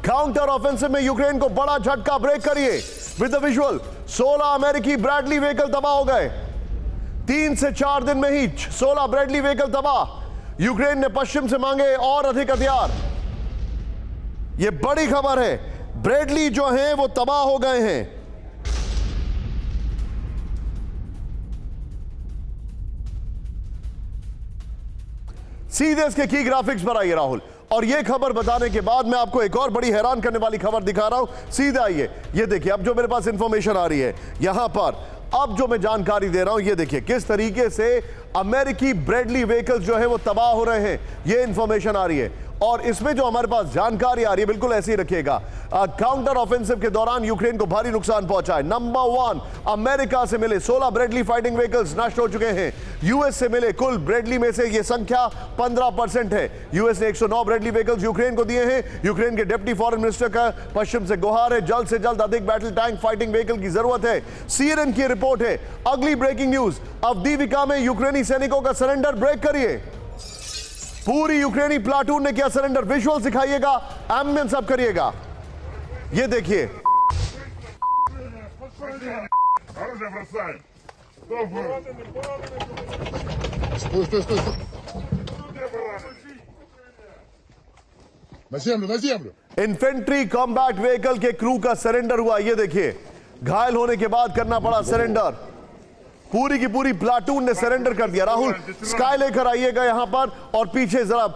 Counter offensive में Ukraine को बड़ा झटका, ब्रेक करिए विद द विजुअल। 16 अमेरिकी ब्रैडली व्हीकल तबाह हो गए। 3 से 4 दिन में ही 16 ब्रैडली व्हीकल तबाह। यूक्रेन ने पश्चिम से मांगे और अधिक हथियार। यह बड़ी खबर है, ब्रैडली जो हैं वो तबाह हो गए हैं। सीधे इसके की ग्राफिक्स पर आइए राहुल, और यह खबर बताने के बाद मैं आपको एक और बड़ी हैरान करने वाली खबर दिखा रहा हूं। सीधे आइए, यह देखिए अब जो मेरे पास इंफॉर्मेशन आ रही है यहां पर, अब जो मैं जानकारी दे रहा हूं यह देखिए किस तरीके से अमेरिकी ब्रैडली व्हीकल्स जो है वो तबाह हो रहे हैं, यह इंफॉर्मेशन आ रही है। और इसमें जो हमारे पास जानकारी आ रही है बिल्कुल ऐसी रखिएगा। काउंटर ऑफेंसिव के दौरान यूक्रेन को भारी नुकसान पहुंचा है। नंबर 1, अमेरिका से मिले 16 ब्रैडली फाइटिंग व्हीकल्स नष्ट हो चुके हैं। यूएस से मिले कुल ब्रैडली में से यह संख्या 15% है। यूएस ने 109 ब्रैडली व्हीकल्स यूक्रेन को दिए हैं। यूक्रेन के डिप्टी फॉरेन मिनिस्टर का पश्चिम से गुहार है, जल्द से जल्द अधिक बैटल टैंक फाइटिंग व्हीकल की जरूरत है। CNN की रिपोर्ट है। अगली ब्रेकिंग न्यूज, अवदीविका में यूक्रेनी सैनिकों का सरेंडर, ब्रेक करिए। पूरी यूक्रेनी प्लाटून ने किया सरेंडर। विजुअल दिखाइएगा, एम्बियंस अप करिएगा। ये देखिए, इन्फेंट्री कॉम्बैट व्हीकल के क्रू का सरेंडर हुआ। ये देखिए, घायल होने के बाद करना पड़ा सरेंडर। पूरी की पूरी प्लाटून ने सरेंडर कर दिया। राहुल स्काई लेकर आइएगा यहां पर, और पीछे जरा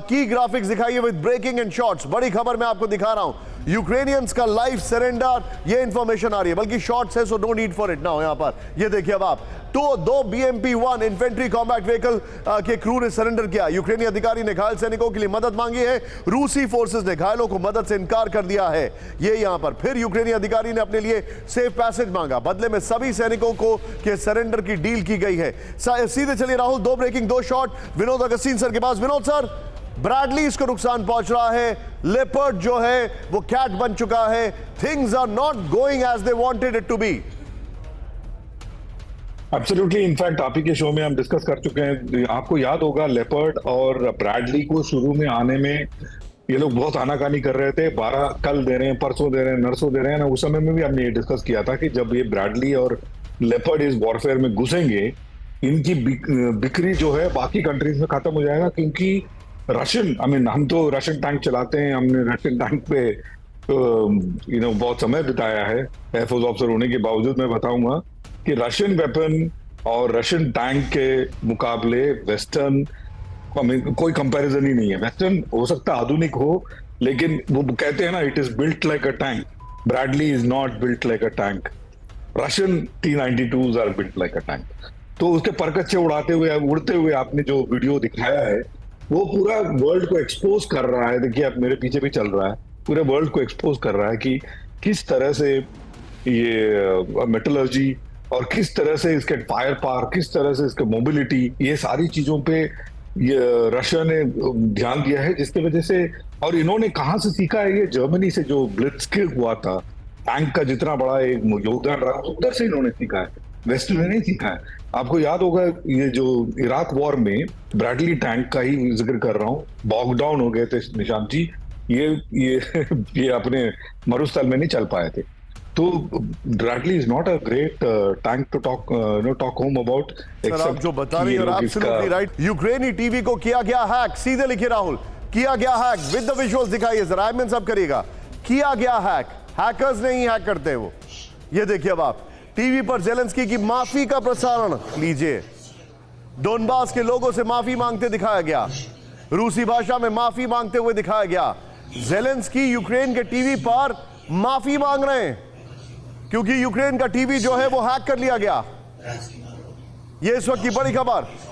की ग्राफिक्स दिखाइए विद ब्रेकिंग एंड शॉट्स। बड़ी खबर मैं आपको दिखा रहा हूं, यूक्रेनियंस का लाइव सरेंडर, ये इंफॉर्मेशन आ रही है, बल्कि शॉर्ट्स है so no need for it now. यहां पर ये देखिए अब आप, तो 2 BMP-1 इन्फेंट्री कॉम्बैट व्हीकल के क्रू ने सरेंडर किया। यूक्रेनी अधिकारी ने घायल सैनिकों के लिए मदद मांगी है। रूसी फोर्सेस ने घायलों को मदद से इनकार कर दिया है। ये यहां पर फिर यूक्रेनी अधिकारी ने अपने लिए सेफ पैसेज मांगा। बदले में सभी सैनिकों को के सरेंडर की डील की गई है। सीधे चलिए Rahul, 2 breaking 2 shot Vinod Augustine sir के पास। विनोद सर, ब्रैडली इसको नुकसान पहुंच रहा है, लेपर्ड जो है वो कैट बन चुका है। Things are not going as they wanted it to be. Absolutely, in fact आप ही के शो में हम डिस्कस कर चुके हैं। आपको याद होगा लेपर्ड और ब्रैडली को शुरू में आने में ये लोग बहुत आनाकानी कर रहे थे। 12 कल दे रहे हैं, परसों दे रहे हैं, नरसों दे रहे हैं ना। उस समय में भी हमने ये डिस्कस किया था कि जब ये ब्रैडली और लेपर्ड इस वॉरफेयर में घुसेंगे, इनकी बिक्री जो है बाकी कंट्रीज में खत्म हो जाएगा। क्योंकि रशियन, हम तो रशियन टैंक चलाते हैं, हमने रशियन टैंक पे बहुत समय बिताया है एयरफोर्स ऑफिसर होने के बावजूद। मैं बताऊंगा कि रशियन वेपन और रशियन टैंक के मुकाबले वेस्टर्न कोई कंपैरिजन ही नहीं है। वेस्टर्न हो सकता है आधुनिक हो, लेकिन वो कहते हैं ना, it is built like a tank. Bradley is not built like a tank. Russian T-92s are built like a tank. तो उसके परकच्चे उड़ते हुए आपने जो वीडियो दिखाया है, वो पूरा वर्ल्ड को एक्सपोज कर रहा है। देखिए, आप मेरे पीछे भी चल रहा है, पूरे वर्ल्ड को एक्सपोज कर रहा है कि किस तरह से ये मेटलर्जी और किस तरह से इसके फायर पावर, किस तरह से इसके मोबिलिटी, ये सारी चीजों पे ये रशिया ने ध्यान दिया है। जिसकी वजह से, और इन्होंने कहां से सीखा है, ये जर्मनी से जो ब्लिट्जक्रिग हुआ था, टैंक का जितना बड़ा एक योगदान रहा, उधर से इन्होंने सीखा है, वेस्ट में नहीं सीखा है। आपको याद होगा ये जो इराक वॉर में ब्रैडली टैंक का ही जिक्र कर रहा हूँ, बॉग डाउन हो गए थे निशांत जी, ये अपने मरुस्थल में नहीं चल पाए थे। तो Bradley is not a great tank to talk home about. Sir आप जो बता रहे हैं एब्सोल्युटली राइट। यूक्रेनी टीवी को किया गया हैक, सीधे लिखिए राहुल, किया गया हैक विद द विजुअल्स दिखाइए जरा, एडमिन सब करिएगा। किया गया हैक, हैकर्स नहीं हैक करते वो। ये देखिए अब आप, टीवी पर ज़ेलेंस्की की माफी का प्रसारण लीजिए। डोनबास के लोगों से माफी मांगते दिखाया गया, रूसी भाषा में माफी मांगते हुए दिखाया गया। ज़ेलेंस्की यूक्रेन के टीवी पर माफी मांग रहे हैं क्योंकि यूक्रेन का टीवी जो है वो हैक कर लिया गया। ये इस वक्त की बड़ी खबर।